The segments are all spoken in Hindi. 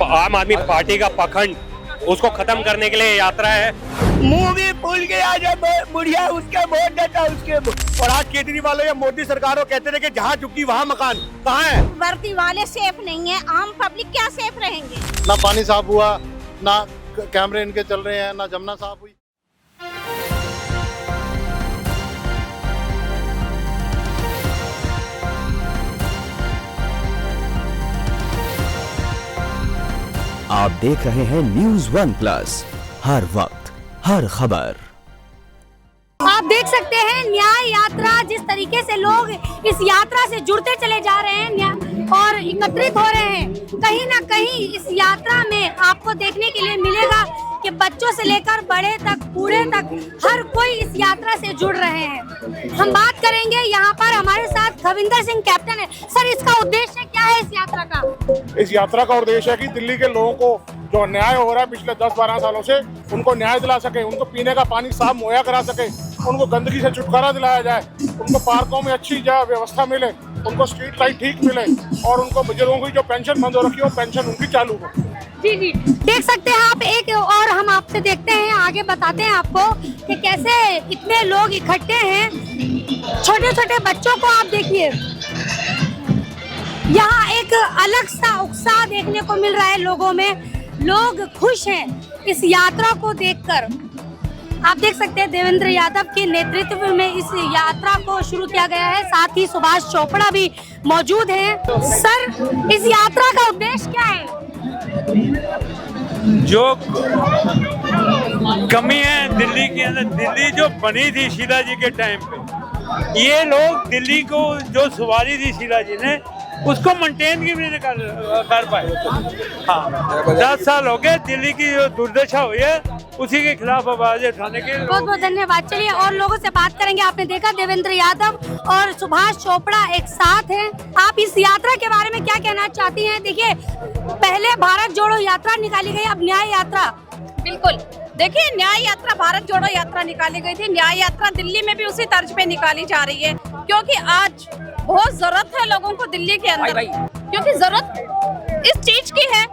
आम आदमी पार्टी का पखंड, उसको खत्म करने के लिए यात्रा है। मुंह भी फूल गया जब बुढ़िया उसके वोट देता उसके। और आज केजरीवाल या मोदी सरकार को कहते थे कि जहाँ झुकी वहाँ मकान, कहाँ है? वर्दी वाले सेफ नहीं है, आम पब्लिक क्या सेफ रहेंगे? ना पानी साफ हुआ, ना कैमरे इनके चल रहे हैं, ना जमुना साफ हुई। आप देख रहे हैं न्यूज़ 1 प्लस, हर वक्त हर खबर। आप देख सकते हैं न्याय यात्रा, जिस तरीके से लोग इस यात्रा से जुड़ते चले जा रहे हैं और एकत्रित हो रहे हैं। कहीं ना कहीं इस यात्रा में आपको देखने के लिए मिलेगा कि बच्चों से लेकर बड़े तक, बूढ़े तक, हर कोई इस यात्रा से जुड़ रहे हैं। हम बात करेंगे, यहाँ पर हमारे साथ खविंदर सिंह कैप्टन है। सर, इसका उद्देश्य क्या है इस यात्रा का? इस यात्रा का उद्देश्य है कि दिल्ली के लोगों को जो अन्याय हो रहा है पिछले 10-12 सालों से, उनको न्याय दिला सके, उनको पीने का पानी साफ मुहैया करा सके, उनको गंदगी से छुटकारा दिलाया जाए, उनको पार्कों में अच्छी व्यवस्था मिले, उनको स्ट्रीट लाइट ठीक मिले और उनको बुजुर्गों की जो पेंशन बंद हो रखी है वो पेंशन उनकी चालू हो। जी जी, देख सकते हैं आप। एक और हम आपसे देखते हैं, आगे बताते हैं आपको कि कैसे इतने लोग इकट्ठे हैं। छोटे छोटे बच्चों को आप देखिए, यहाँ एक अलग सा उत्साह देखने को मिल रहा है लोगों में। लोग खुश हैं इस यात्रा को देखकर। आप देख सकते हैं देवेंद्र यादव के नेतृत्व में इस यात्रा को शुरू किया गया है। साथ ही सुभाष चोपड़ा भी मौजूद हैं। सर, इस यात्रा का उद्देश्य क्या है? जो कमी है दिल्ली के अंदर, दिल्ली जो बनी थी शीला जी के टाइम पे, ये लोग दिल्ली को जो सवारी थी शीला जी ने, उसको मेंटेन की भी नहीं कर पाए। हाँ, 10 साल हो गए, दिल्ली की जो दुर्दशा हुई है उसी के खिलाफ आवाज उठाने के। बहुत बहुत धन्यवाद। चलिए और लोगों से बात करेंगे। आपने देखा देवेंद्र यादव और सुभाष चोपड़ा एक साथ हैं। आप इस यात्रा के बारे में क्या कहना चाहती हैं? देखिए, पहले भारत जोड़ो यात्रा निकाली गई, अब न्याय यात्रा। बिल्कुल, देखिए, न्याय यात्रा, भारत जोड़ो यात्रा निकाली गई थी। न्याय यात्रा दिल्ली में भी उसी तर्ज पे निकाली जा रही है, क्योंकि आज बहुत जरूरत है लोगों को दिल्ली के अंदर, क्योंकि जरूरत इस चीज की है।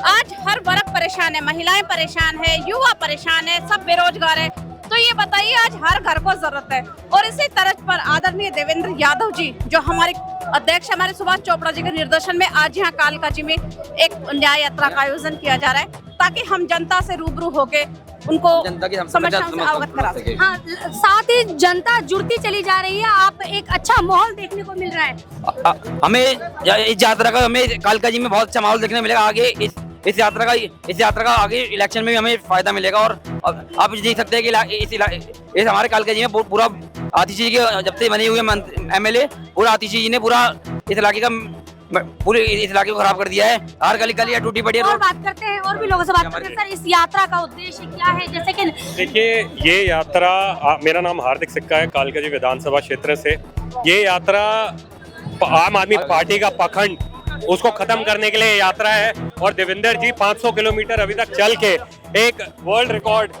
आज हर वर्ग परेशान है, महिलाएं परेशान है, युवा परेशान है, सब बेरोजगार है। तो ये बताइए, आज हर घर को जरूरत है। और इसी तरह पर आदरणीय देवेंद्र यादव जी, जो हमारे अध्यक्ष हमारे सुभाष चोपड़ा जी के निर्देशन में आज यहाँ कालकाजी में एक न्याय यात्रा का आयोजन किया जा रहा है, ताकि हम जनता से रूबरू होके उनको समस्याओं से अवगत करा सके। हाँ, साथ ही जनता जुड़ती चली जा रही है। आप एक अच्छा माहौल देखने को मिल रहा है। हमें इस यात्रा का, हमें कालकाजी में बहुत अच्छा माहौल देखने मिलेगा। आगे इस यात्रा का आगे इलेक्शन में भी हमें फायदा मिलेगा। और आप देख सकते हैं कि इस हमारे कालकाजी में पूरा आतिशी जी के जब से बने हुए MLA, पूरा आतिशी जी ने पूरा इस इलाके का, पूरे इस इलाके को खराब कर दिया है। हर गली गली टूटी पड़ी है। और बात करते हैं, और भी लोगों से बात करते हैं। सर, इस यात्रा का उद्देश्य क्या है? जैसे कि देखिए, ये यात्रा, मेरा नाम हार्दिक सिक्का है, कालकाजी विधानसभा क्षेत्र से। ये यात्रा आम आदमी पार्टी का पखंड, उसको खत्म करने के लिए यात्रा है। और देवेंद्र जी 500 किलोमीटर अभी तक चल के एक वर्ल्ड रिकॉर्ड,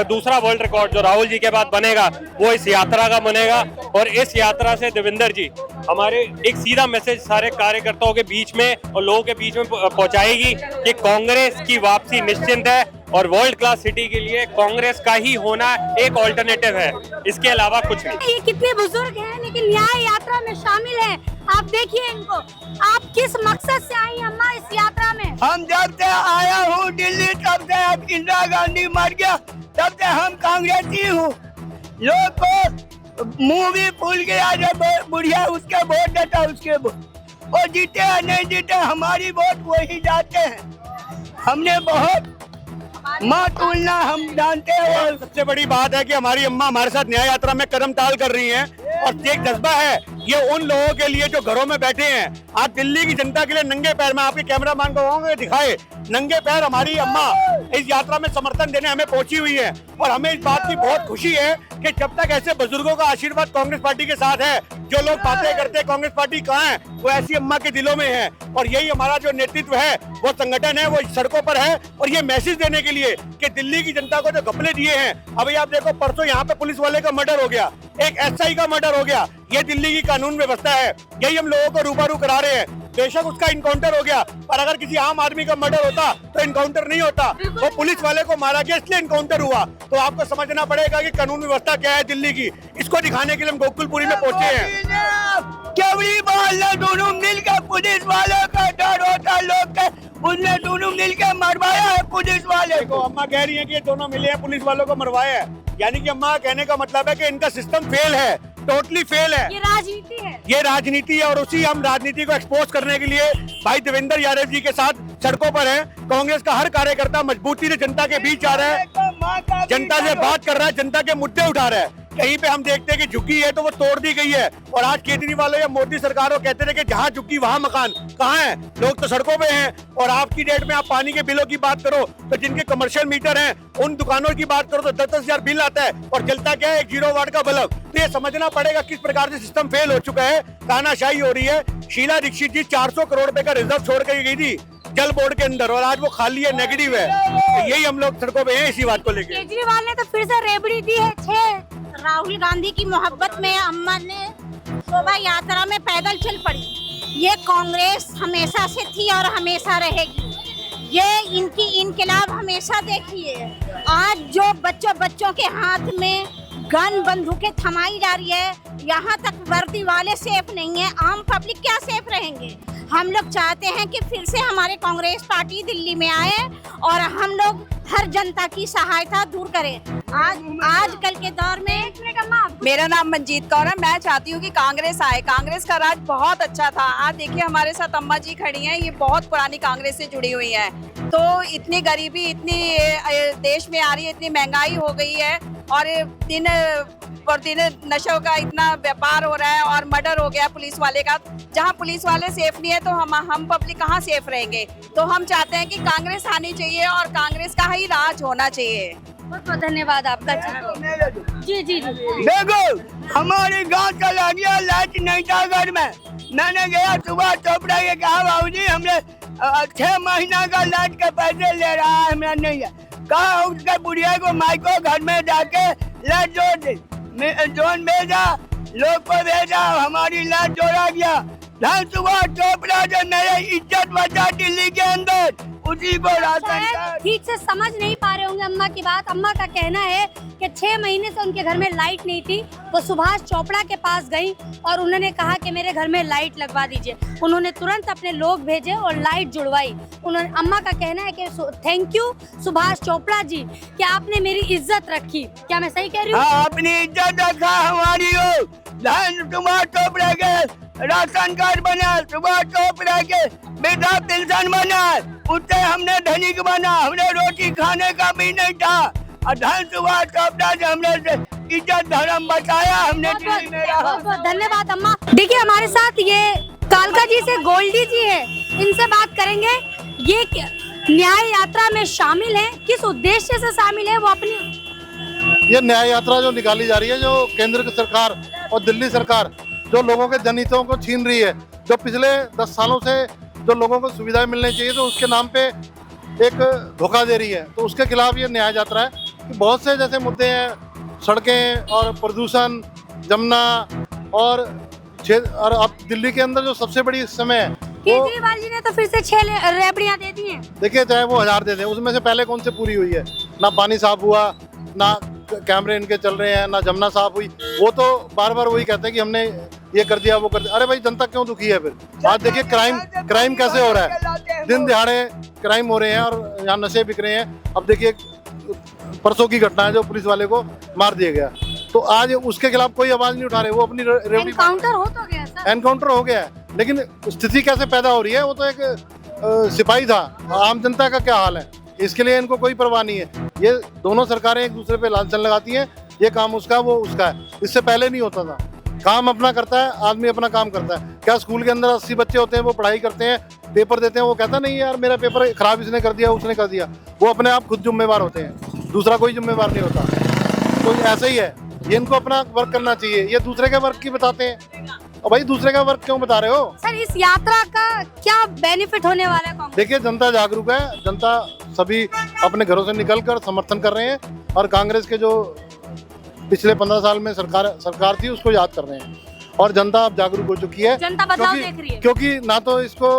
दूसरा वर्ल्ड रिकॉर्ड जो राहुल जी के बाद बनेगा, वो इस यात्रा का बनेगा। और इस यात्रा से देवेंद्र जी हमारे एक सीधा मैसेज सारे कार्यकर्ताओं के बीच में और लोगों के बीच में पहुंचाएगी कि कांग्रेस की वापसी निश्चित है और वर्ल्ड क्लास सिटी के लिए कांग्रेस का ही होना एक ऑल्टरनेटिव है, इसके अलावा कुछ नहीं। ये कितने बुजुर्ग हैं लेकिन न्याय यात्रा में शामिल हैं। आप देखिए इनको। आप किस मकसद से आई अम्मा इस यात्रा में? हम जब से आया हूँ दिल्ली, तब से अब इंदिरा गांधी मर गया, तब से हम कांग्रेसी हूँ। लोग को मुंह भी फूल गया जब बुढ़िया उसके वोट देता उसके। और जीते या नहीं जीते, हमारी वोट वही जाते हैं। हमने बहुत माँ तुलना हम जानते हैं। सबसे बड़ी बात है कि हमारी अम्मा हमारे साथ न्याय यात्रा में कदम ताल कर रही हैं। और एक जज्बा है ये उन लोगों के लिए जो घरों में बैठे हैं। आज दिल्ली की जनता के लिए नंगे पैर, मैं आपके कैमरामैन को कहूंगा दिखाए, नंगे पैर हमारी अम्मा इस यात्रा में समर्थन देने हमें पहुंची हुई है। और हमें इस बात की बहुत खुशी है कि जब तक ऐसे बुजुर्गों का आशीर्वाद कांग्रेस पार्टी के साथ है, जो लोग बातें करते हैं कांग्रेस पार्टी कहाँ है, वो ऐसी अम्मा के दिलों में है। और यही हमारा जो नेतृत्व है, वो संगठन है, वो सड़कों पर है। और ये मैसेज देने के लिए कि दिल्ली की जनता को जो घपले दिए हैं, अभी आप देखो, परसों यहाँ पे पुलिस वाले का मर्डर हो गया, एक SI का मर्डर हो गया। ये दिल्ली की कानून व्यवस्था है, यही हम लोगों को रूबरू करा रहे हैं। बेशक उसका इनकाउंटर हो गया, पर अगर किसी आम आदमी का मर्डर होता तो इनकाउंटर नहीं होता। वो पुलिस वाले को मारा गया इसलिए इनकाउंटर हुआ। तो आपको समझना पड़ेगा कि कानून व्यवस्था क्या है दिल्ली की। इसको दिखाने के लिए हम गोकुलपुरी में पहुंचे हैं। केवड़ी वाले दोनों मिलकर पुलिस वालों का डर होता लोग के, उसने दोनों मिलकर मरवाया है पुलिस वाले को। अम्मा कह रही है कि ये दोनों मिले हैं पुलिस वालों को मरवाया है, यानी कि अम्मा कहने का मतलब है कि इनका सिस्टम फेल है, टोटली फेल है। ये राजनीति है, ये राजनीति है और उसी हम राजनीति को एक्सपोज करने के लिए भाई देवेंद्र यादव जी के साथ सड़कों पर हैं। कांग्रेस का हर कार्यकर्ता मजबूती से जनता के बीच आ रहा है, जनता से बात कर रहा है, जनता के मुद्दे उठा रहा है। कहीं पे हम देखते हैं कि झुग्गी है तो वो तोड़ दी गई है, और आज केजरीवाल या मोदी सरकार कहते थे कि जहाँ झुग्गी वहाँ मकान। कहाँ है? लोग तो सड़कों पे हैं। और आज की डेट में आप पानी के बिलों की बात करो तो जिनके कमर्शियल मीटर हैं उन दुकानों की बात करो तो 10-10 हजार बिल आता है, और जलता क्या है? एक 0 वाट का बल्ब। तो ये समझना पड़ेगा किस प्रकार से सिस्टम फेल हो चुका है, तानाशाही हो रही है। शीला दीक्षित जी 400 करोड़ रुपए का रिजर्व छोड़ कर गई थी जल बोर्ड के अंदर, और आज वो खाली है, नेगेटिव है। तो यही हम लोग सड़कों पे हैं इसी बात को लेकर। केजरीवाल ने तो फिर से रेबड़ी दी है 6। राहुल गांधी की मोहब्बत में अम्मा ने शोभा यात्रा में पैदल चल पड़ी। ये कांग्रेस हमेशा से थी और हमेशा रहेगी। ये इनकी इनकलाब हमेशा देखी है। आज जो बच्चों के हाथ में गन बंदूकें थमाई जा रही है, यहाँ तक वर्दी वाले सेफ नहीं है, आम पब्लिक क्या सेफ रहेंगे? हम लोग चाहते हैं कि फिर से हमारे कांग्रेस पार्टी दिल्ली में आए और हम लोग हर जनता की सहायता दूर करें। आजकल के दौर में मेरा नाम मंजीत कौर है। मैं चाहती हूँ कि कांग्रेस आए। कांग्रेस का राज बहुत अच्छा था। आज देखिए हमारे साथ अम्मा जी खड़ी हैं, ये बहुत पुरानी कांग्रेस से जुड़ी हुई हैं। तो इतनी गरीबी इतनी देश में आ रही है, इतनी महंगाई हो गई है, और दिन पर दिन नशों का इतना व्यापार हो रहा है और मर्डर हो गया पुलिस वाले का। जहाँ पुलिस वाले सेफ नहीं है तो हम पब्लिक कहाँ सेफ रहेंगे? तो हम चाहते हैं कि कांग्रेस आनी चाहिए और कांग्रेस का ही राज होना चाहिए। बहुत बहुत धन्यवाद आपका। जी जी जी। देखो हमारे गांव का लगिया लाइट नहीं था घर में। मैंने गया सुबह चोपड़ा के कहा बाबूजी हमने 6 महीना का लाइट के पैसे ले रहा है, हमें नहीं है। कहा उसके बुढ़िया को माइको घर में जाके लाइट जोड़ दी, जोन भेजा, लोग को भेजा, हमारी लाइट जोड़ा गया। धन सुबह चोपड़ा से मेरे इज्जत बचा दिल्ली के अंदर, उसी को राशन। ठीक से समझ नहीं पा रहे होंगे अम्मा की बात। अम्मा का कहना है कि 6 महीने से उनके घर में लाइट नहीं थी। वो सुभाष चोपड़ा के पास गई और उन्होंने कहा कि मेरे घर में लाइट लगवा दीजिए। उन्होंने तुरंत अपने लोग भेजे और लाइट जुड़वाई। उन्होंने, अम्मा का कहना है कि थैंक यू सुभाष चोपड़ा जी कि आपने मेरी इज्जत रखी। क्या मैं सही कह रही हूँ? हाँ, अपनी इज्जत रखा हमारी हो। सुभाष चोपड़ा के राशन कार्ड बना, सुभाष चोपड़ा के वृद्धा पेंशन बना, उससे हमने धनिक बना, हमने रोटी खाने का भी नहीं था। और धन सुभाष चोपड़ा से हमने इज्जत धर्म बचाया, हमने दिल्ली में रहा। बहुत बहुत धन्यवाद अम्मा। देखिए हमारे साथ ये कालका जी से गोल्डी जी है, इनसे बात करेंगे। ये न्याय यात्रा में शामिल है, किस उद्देश्य से शामिल है वो अपनी? ये न्याय यात्रा जो निकाली जा रही है, जो केंद्र की सरकार और दिल्ली सरकार जो लोगों के जनहितों को छीन रही है, जो पिछले 10 सालों से जो लोगों को सुविधाएं मिलनी चाहिए तो उसके नाम पे एक धोखा दे रही है, तो उसके खिलाफ ये न्याय यात्रा है। कि बहुत से जैसे मुद्दे हैं, सड़कें और प्रदूषण, जमुना और अब दिल्ली के अंदर जो सबसे बड़ी इस समय है, केजरीवाल जी ने तो फिर से 6 रेबड़ियां दे दी हैं। देखिए चाहे वो 1000 दे दें, उसमें से पहले कौन से पूरी हुई है? ना पानी साफ हुआ, ना कैमरे इनके चल रहे हैं, ना जमुना साफ हुई। वो तो बार बार वही कहते हैं कि हमने ये कर दिया वो कर दिया। अरे भाई जनता क्यों दुखी है फिर? आज देखिए क्राइम कैसे हो रहा है, दिन दिहाड़े क्राइम हो रहे हैं और यहाँ नशे बिक रहे हैं। अब देखिए परसों की घटना है जो पुलिस वाले को मार दिया गया, तो आज उसके खिलाफ कोई आवाज नहीं उठा रहे। वो अपनी एनकाउंटर हो तो गया सर, एनकाउंटर हो गया है, लेकिन स्थिति कैसे पैदा हो रही है? वो तो एक सिपाही था, आम जनता का क्या हाल है, इसके लिए इनको कोई परवाह नहीं है। ये दोनों सरकारें एक दूसरे पे लांछन लगाती हैं, ये काम उसका वो उसका है। इससे पहले नहीं होता था। काम अपना करता है, आदमी अपना काम करता है। क्या स्कूल के अंदर 80 बच्चे होते हैं, वो पढ़ाई करते हैं, पेपर देते हैं, वो कहता नहीं यार मेरा पेपर खराब इसने कर दिया, उसने कर दिया। वो अपने आप खुद जिम्मेवार होते हैं, दूसरा कोई जिम्मेवार नहीं होता। तो ऐसा ही है, ये इनको अपना वर्क करना चाहिए। ये दूसरे के वर्क की बताते हैं, और भाई दूसरे का वर्क क्यों बता रहे हो? सर इस यात्रा का क्या बेनिफिट होने वाला है कांग्रेस? देखिए जनता जागरूक है, जनता सभी अपने घरों से निकलकर समर्थन कर रहे हैं, और कांग्रेस के जो पिछले 15 साल में सरकार थी उसको याद कर रहे हैं। और जनता अब जागरूक हो चुकी है। जनता बदलाव देख रही है। क्योंकि ना तो इसको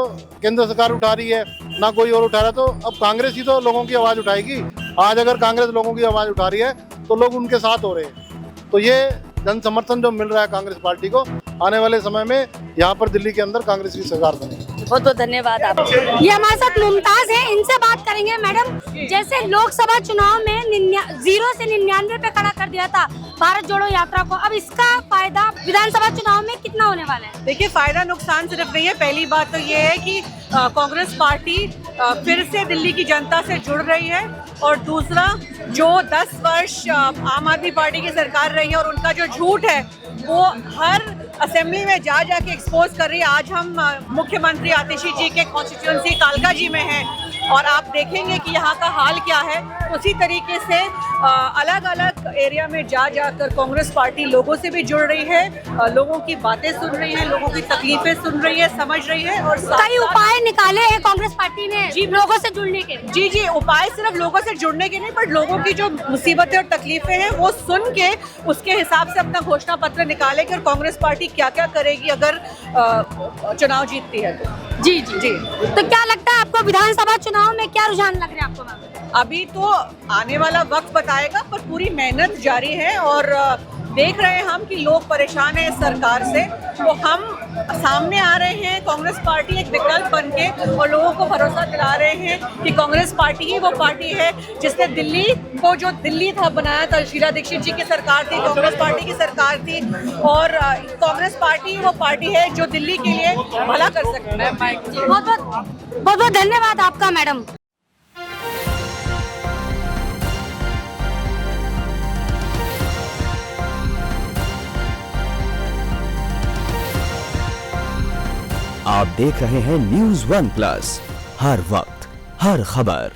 केंद्र सरकार उठा रही है, ना कोई और उठा रहा है, तो अब कांग्रेस ही तो लोगों की आवाज उठाएगी। आज अगर कांग्रेस लोगों की आवाज उठा रही है तो लोग उनके साथ हो रहे हैं। तो ये जन समर्थन जो मिल रहा है कांग्रेस पार्टी को, आने वाले समय में यहाँ पर दिल्ली के अंदर कांग्रेस की सरकार बनेगी। बहुत बहुत धन्यवाद आप। ये हमारे साथ मुमताज है, इनसे बात करेंगे। मैडम, जैसे लोकसभा चुनाव में 0 से 99 पे खड़ा कर दिया था भारत जोड़ो यात्रा को, अब इसका फायदा विधानसभा चुनाव में कितना होने वाला है? देखिए, फायदा नुकसान सिर्फ नहीं है। पहली बात तो ये है कि कांग्रेस पार्टी फिर से दिल्ली की जनता से जुड़ रही है, और दूसरा, जो 10 वर्ष आम आदमी पार्टी की सरकार रही है और उनका जो झूठ है वो हर असेंबली में जा के एक्सपोज कर रही है। आज हम मुख्यमंत्री आतिशी जी के कॉन्स्टिट्यूएंसी कालका जी में हैं और आप देखेंगे कि यहाँ का हाल क्या है। उसी तरीके से अलग अलग एरिया में जाकर कांग्रेस पार्टी लोगों से भी जुड़ रही है, लोगों की बातें सुन रही है, लोगों की तकलीफें सुन रही है, समझ रही है। और कई उपाय निकाले हैं कांग्रेस पार्टी ने जी लोगों से जुड़ने के। जी, उपाय सिर्फ लोगों से जुड़ने के नहीं, पर लोगों की जो मुसीबतें और तकलीफें हैं वो सुन के उसके हिसाब से अपना घोषणा पत्र निकाले कि कांग्रेस पार्टी क्या क्या करेगी अगर चुनाव जीतती है तो। जी। तो क्या लगता है आपको विधानसभा चुनाव में क्या रुझान लग रहा है आपको? अभी तो आने वाला वक्त बताएगा, पर पूरी मेहनत जारी है और देख रहे हैं हम कि लोग परेशान हैं इस सरकार से, तो हम सामने आ रहे हैं कांग्रेस पार्टी एक विकल्प बन के, और लोगों को भरोसा दिला रहे हैं कि कांग्रेस पार्टी ही वो पार्टी है जिसने दिल्ली को, जो दिल्ली था बनाया था, शीला दीक्षित जी की सरकार थी, कांग्रेस पार्टी की सरकार थी, और कांग्रेस पार्टी वो पार्टी है जो दिल्ली के लिए भला कर सकती है। बहुत धन्यवाद आपका मैडम। आप देख रहे हैं News 1 प्लस, हर वक्त हर खबर।